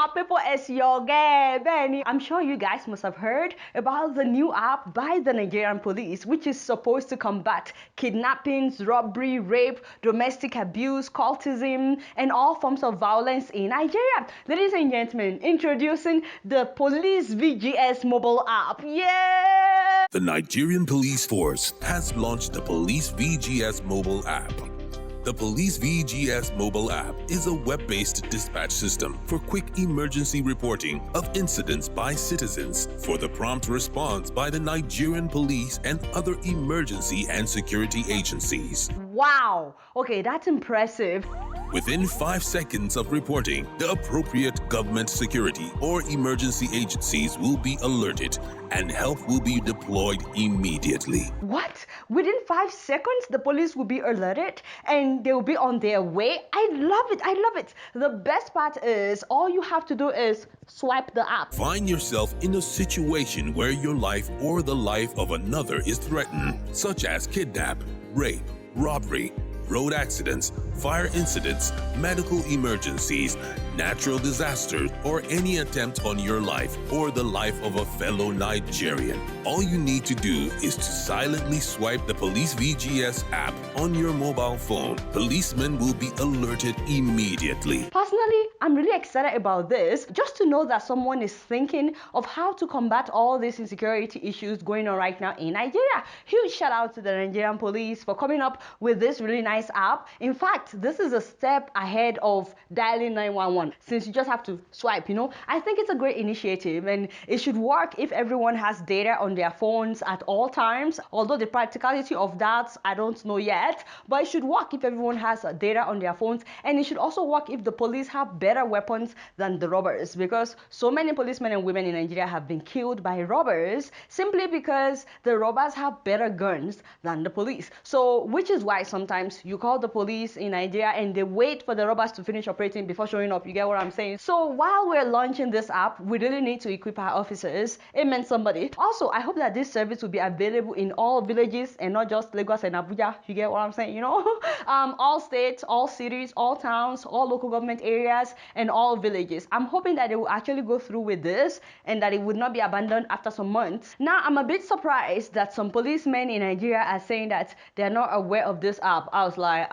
my people, it's your girl, Benny. I'm sure you guys must have heard about the new app by the Nigerian police, which is supposed to combat kidnappings, robbery, rape, domestic abuse, cultism, and all forms of violence in Nigeria. Ladies and gentlemen, introducing the Police VGS mobile app. Yeah! The Nigerian Police Force has launched the Police VGS mobile app. The Police VGS mobile app is a web-based dispatch system for quick emergency reporting of incidents by citizens for the prompt response by the Nigerian police and other emergency and security agencies. Wow! Okay, that's impressive. Within 5 seconds of reporting, the appropriate government security or emergency agencies will be alerted and help will be deployed immediately. What? Within 5 seconds, the police will be alerted and they will be on their way? I love it. I love it. The best part is all you have to do is swipe the app. Find yourself in a situation where your life or the life of another is threatened, such as kidnap, rape, robbery, road accidents, fire incidents, medical emergencies, natural disasters, or any attempt on your life or the life of a fellow Nigerian. All you need to do is to silently swipe the Police VGS app on your mobile phone. Policemen will be alerted immediately. Personally, I'm really excited about this, just to know that someone is thinking of how to combat all these insecurity issues going on right now in Nigeria. Huge shout out to the Nigerian police for coming up with this really nice app. In fact, this is a step ahead of dialing 911, since you just have to swipe, I think it's a great initiative and it should work if everyone has data on their phones at all times. Although the practicality of that, I don't know yet, but it should work if everyone has data on their phones, and it should also work if the police have better weapons than the robbers, because so many policemen and women in Nigeria have been killed by robbers simply because the robbers have better guns than the police. So, which is why sometimes you call the police in Nigeria and they wait for the robbers to finish operating before showing up. You get what I'm saying? So while we're launching this app, we really need to equip our officers. Amen, somebody. Also, I hope that this service will be available in all villages and not just Lagos and Abuja. You get what I'm saying? All states, all cities, all towns, all local government areas, and all villages. I'm hoping that they will actually go through with this and that it would not be abandoned after some months. Now, I'm a bit surprised that some policemen in Nigeria are saying that they're not aware of this app. I was like,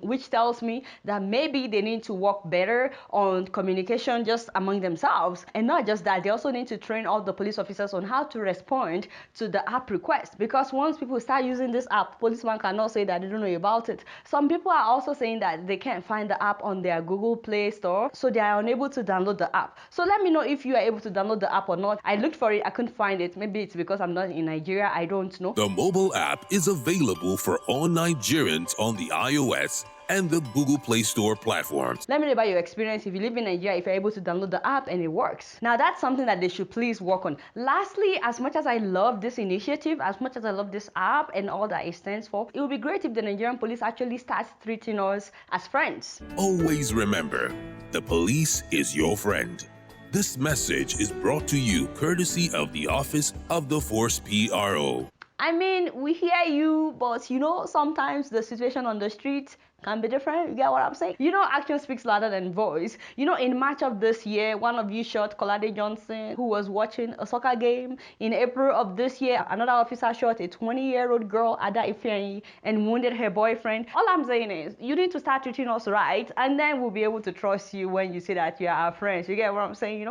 which tells me that maybe they need to work better on communication just among themselves. And not just that, they also need to train all the police officers on how to respond to the app request, because once people start using this app, policemen cannot say that they don't know about it. Some people are also saying that they can't find the app on their Google Play Store, so they are unable to download the app. So let me know if you are able to download the app or not. I looked for it, I couldn't find it. Maybe it's because I'm not in Nigeria, I don't know. The mobile app is available for all Nigerians on the iOS and the Google Play Store platforms. Let me know about your experience if you live in Nigeria, if you're able to download the app and it works. Now, that's something that they should please work on. Lastly, as much as I love this initiative, as much as I love this app and all that it stands for, it would be great if the Nigerian police actually starts treating us as friends. Always remember, the police is your friend. This message is brought to you courtesy of the Office of the Force PRO. I mean, we hear you, but sometimes the situation on the street can be different. You get what I'm saying? Action speaks louder than voice. In March of this year, one of you shot Kolade Johnson, who was watching a soccer game. In April of this year, another officer shot a 20-year-old girl, Ada Ifeanyi, and wounded her boyfriend. All I'm saying is, you need to start treating us right, and then we'll be able to trust you when you say that you are our friends. You get what I'm saying?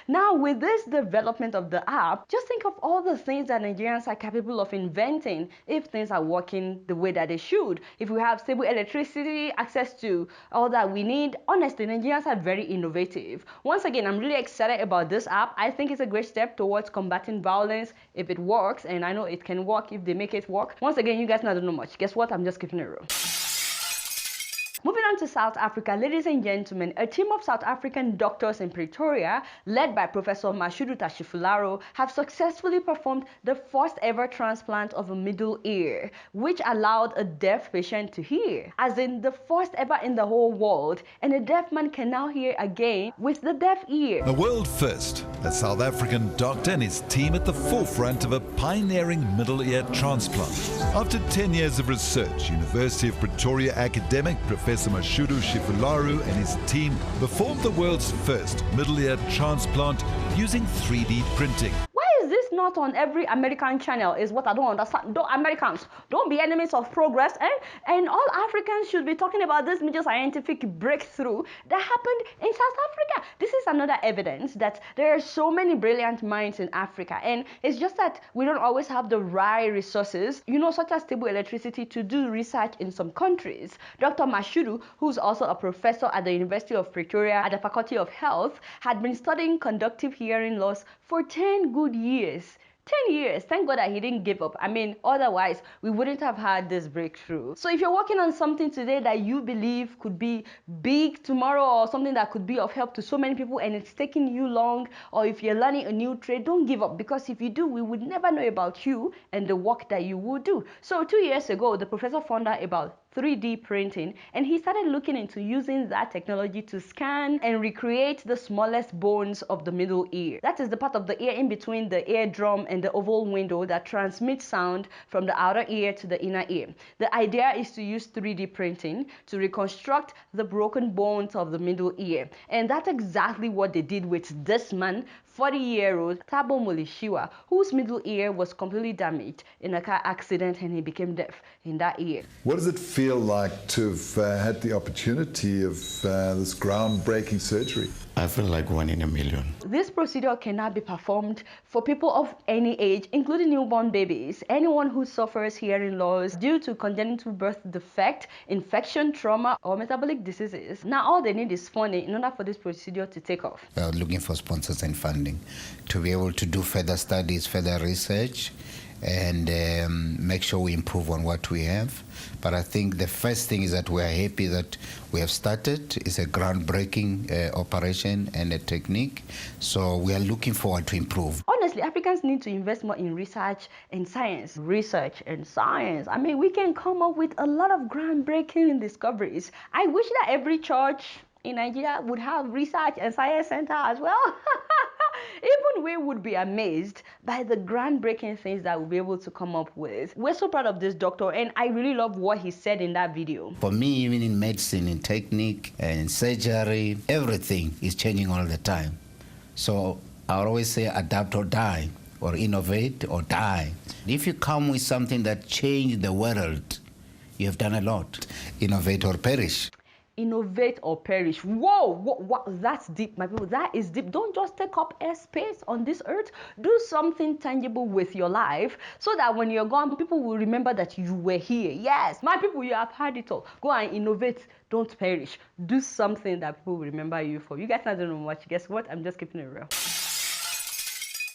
Now, with this development of the app, just think of all the things that Nigerians are capable of inventing if things are working the way that they should. If we have stable electricity, access to all that we need. Honestly, Nigerians are very innovative. Once again, I'm really excited about this app. I think it's a great step towards combating violence if it works, and I know it can work if they make it work. Once again, you guys know I don't know much. Guess what? I'm just keeping it real. Moving on to South Africa, ladies and gentlemen, a team of South African doctors in Pretoria, led by Professor Mashudu Tshifularo, have successfully performed the first ever transplant of a middle ear, which allowed a deaf patient to hear, as in the first ever in the whole world, and a deaf man can now hear again with the deaf ear. A world first, a South African doctor and his team at the forefront of a pioneering middle ear transplant. After 10 years of research, University of Pretoria academic Professor Professor Mashudu Tshifularo and his team performed the world's first middle ear transplant using 3D printing. Why is this not on every American channel is what I don't understand. Americans, don't be enemies of progress, eh? And all Africans should be talking about this major scientific breakthrough that happened in South Africa. This is another evidence that there are so many brilliant minds in Africa, and it's just that we don't always have the right resources, such as stable electricity, to do research in some countries. Dr. Mashudu, who's also a professor at the University of Pretoria at the Faculty of Health, had been studying conductive hearing loss for 10 good years. 10 years. Thank God that he didn't give up. I mean, otherwise, we wouldn't have had this breakthrough. So if you're working on something today that you believe could be big tomorrow, or something that could be of help to so many people, and it's taking you long, or if you're learning a new trade, don't give up, because if you do, we would never know about you and the work that you would do. So 2 years ago, the professor found out about 3D printing, and he started looking into using that technology to scan and recreate the smallest bones of the middle ear. That is the part of the ear in between the eardrum and the oval window that transmits sound from the outer ear to the inner ear. The idea is to use 3D printing to reconstruct the broken bones of the middle ear, and that's exactly what they did with this man, 40-year-old Thabo Molishiwa, whose middle ear was completely damaged in a car accident, and he became deaf in that ear. What does it feel like to have had the opportunity of this groundbreaking surgery? I feel like one in a million. This procedure cannot be performed for people of any age, including newborn babies, anyone who suffers hearing loss due to congenital birth defect, infection, trauma, or metabolic diseases. Now all they need is funding in order for this procedure to take off. We are looking for sponsors and funding to be able to do further studies, further research, and make sure we improve on what we have. But I think the first thing is that we are happy that we have started. It's a groundbreaking operation and a technique. So we are looking forward to improve. Honestly, Africans need to invest more in research and science. Research and science. I mean, we can come up with a lot of groundbreaking discoveries. I wish that every church in Nigeria would have research and science center as well. Even we would be amazed by the groundbreaking things that we'll be able to come up with. We're so proud of this doctor, and I really love what he said in that video. For me, even in medicine, in technique, and in surgery, everything is changing all the time. So I always say adapt or die, or innovate or die. If you come with something that changed the world, you have done a lot. Innovate or perish. Innovate or perish. Whoa, that's deep, my people. That is deep. Don't just take up airspace on this earth. Do something tangible with your life, so that when you're gone, people will remember that you were here. Yes, my people, you have heard it all. Go and innovate. Don't perish. Do something that people will remember you for. You guys not doing much. Guess what? I'm just keeping it real.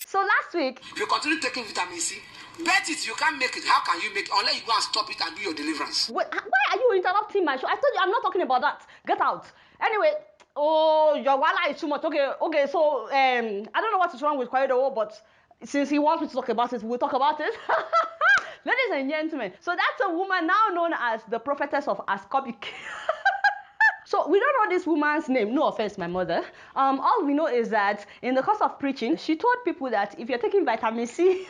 So last week, if you continue taking vitamin C, bet it you can't make it. How can you make it unless you go and stop it and do your deliverance? why are you interrupting my show? I told you I'm not talking about that. Get out. Anyway, your wala is too much. Okay. So I don't know what is wrong with Kwaedo, but since he wants me to talk about it, we'll talk about it. Ladies and gentlemen, so that's a woman now known as the prophetess of Ascobic. So we don't know this woman's name. No offense, my mother. All we know is that in the course of preaching, she told people that if you're taking vitamin C,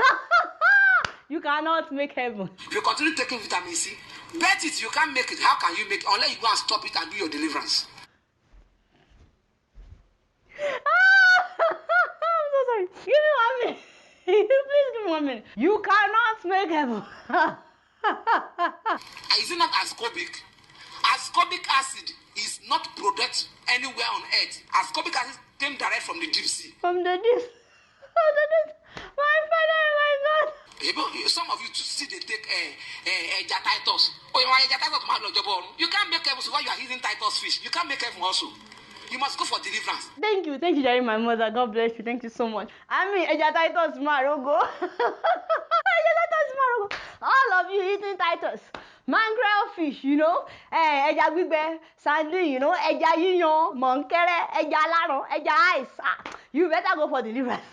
you cannot make heaven. If you continue taking vitamin C, bet it you can't make it. How can you make it unless you go and stop it and do your deliverance? I'm so sorry. Give me 1 minute. Please give me 1 minute. You cannot make heaven. Is it not ascorbic? Ascorbic acid is not produced anywhere on earth. Ascorbic acid came direct from the deep sea. From the deep. My father, my God. Some of you to see they take Titus. You can't make heaven, so why you are eating Titus fish? You can't make heaven also. You must go for deliverance. Thank you, Jerry, my mother. God bless you. Thank you so much. I mean, Titus Marogo. Titus Marogo. All of you eating Titus. Mackerel fish, Eja gbigbe, sardine, Eja yiyan, monkere, Eja laron, Eja ice. You better go for deliverance.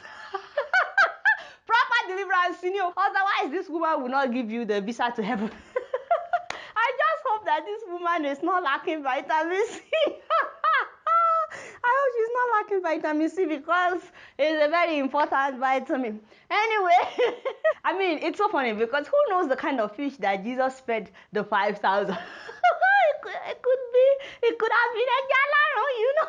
Proper deliverance, otherwise this woman will not give you the visa to heaven. I just hope that this woman is not lacking vitamin C. I hope she's not lacking vitamin C, because it's a very important vitamin. Anyway, I mean, it's so funny because who knows the kind of fish that Jesus fed the 5,000? It could be It could have been a jalaro, you know.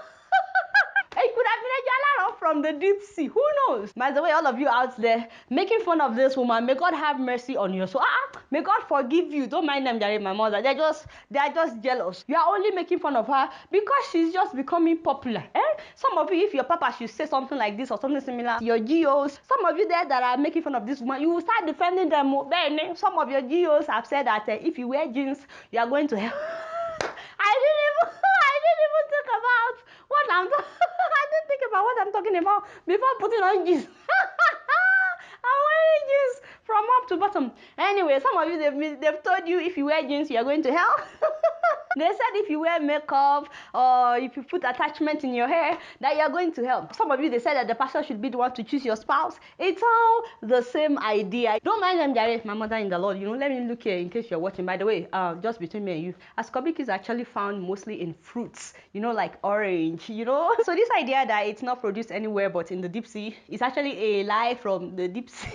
It could have been a jalaro from the deep sea. Who knows? By the way, all of you out there making fun of this woman, may God have mercy on you. So may God forgive you. Don't mind them, Jerry, my mother. They are just jealous. You are only making fun of her because she's just becoming popular. Some of you, if your papa should say something like this or something similar, your GOs, some of you there that are making fun of this woman, you will start defending them. Some of your GOs have said that if you wear jeans, you are going to hell. I didn't even think about what I'm I didn't think about what I'm talking about before putting on jeans. I'm wearing jeans from up to bottom. Anyway, some of you, they've told you if you wear jeans, you're going to hell. They said if you wear makeup or if you put attachment in your hair, that you're going to hell. Some of you, they said that the pastor should be the one to choose your spouse. It's all the same idea. Don't mind them, Jared, my mother in the Lord. You know, let me look here in case you're watching. By the way, just between me and you, ascorbic is actually found mostly in fruits, you know, like orange, you know. So this idea that it's not produced anywhere but in the deep sea is actually a lie from the deep sea.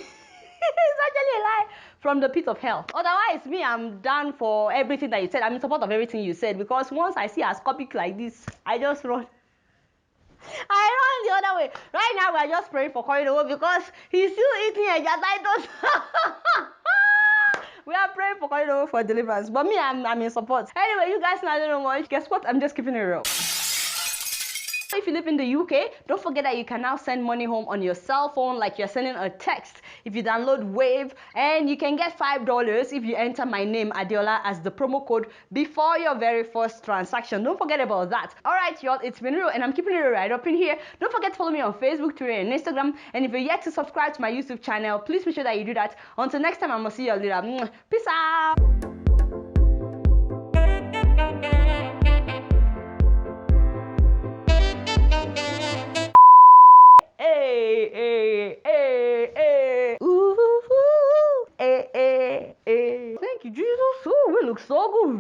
It's actually a lie from the pit of hell. Otherwise, me, I'm down for everything that you said. I'm in support of everything you said, because once I see a ascorbic like this, I just run. I run the other way. Right now, we're just praying for Corridor because he's still eating a Titus. We are praying for Corridor for deliverance. But me, I'm in support. Anyway, you guys know I don't know much. Guess what? I'm just keeping it real. If you live in the UK, don't forget that you can now send money home on your cell phone like you're sending a text if you download Wave, and you can get $5 if you enter my name Adeola as the promo code before your very first transaction. Don't forget about that. Alright y'all, it's been real and I'm keeping it right up in here. Don't forget to follow me on Facebook, Twitter and Instagram, and if you're yet to subscribe to my YouTube channel, please make sure that you do that. Until next time, I'm gonna see you later. Peace out. Thank you, Jesus. Oh, we look so good.